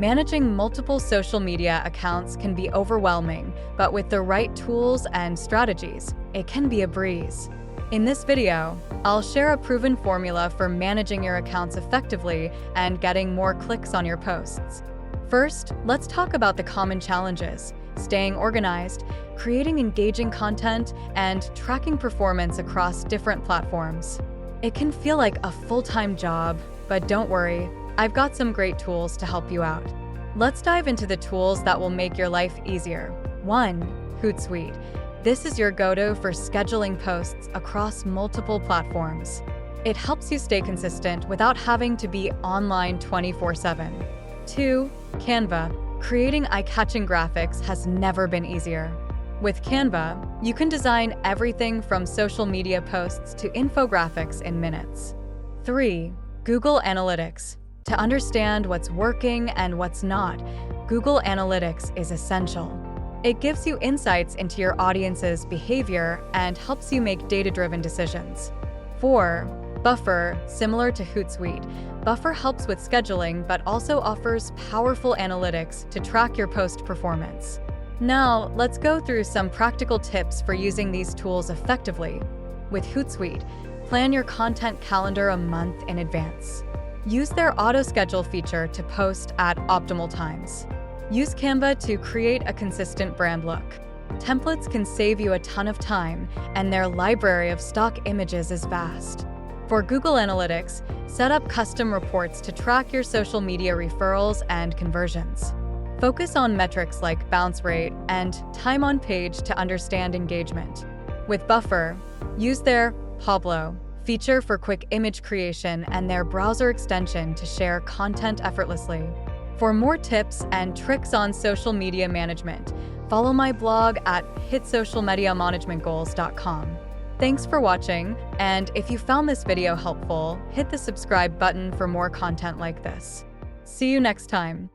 Managing multiple social media accounts can be overwhelming, but with the right tools and strategies, it can be a breeze. In this video, I'll share a proven formula for managing your accounts effectively and getting more clicks on your posts. First, let's talk about the common challenges: staying organized, creating engaging content, and tracking performance across different platforms. It can feel like a full-time job, but don't worry, I've got some great tools to help you out. Let's dive into the tools that will make your life easier. 1. Hootsuite. This is your go-to for scheduling posts across multiple platforms. It helps you stay consistent without having to be online 24/7. 2. Canva. Creating eye-catching graphics has never been easier. With Canva, you can design everything from social media posts to infographics in minutes. 3. Google Analytics. To understand what's working and what's not, Google Analytics is essential. It gives you insights into your audience's behavior and helps you make data-driven decisions. 4. Buffer. Similar to Hootsuite, Buffer helps with scheduling but also offers powerful analytics to track your post performance. Now, let's go through some practical tips for using these tools effectively. With Hootsuite, plan your content calendar a month in advance. Use their auto-schedule feature to post at optimal times. Use Canva to create a consistent brand look. Templates can save you a ton of time, and their library of stock images is vast. For Google Analytics, set up custom reports to track your social media referrals and conversions. Focus on metrics like bounce rate and time on page to understand engagement. With Buffer, use their Pablo feature for quick image creation and their browser extension to share content effortlessly. For more tips and tricks on social media management, follow my blog at hitsocialmediamanagementgoals.com. Thanks for watching, and if you found this video helpful, hit the subscribe button for more content like this. See you next time.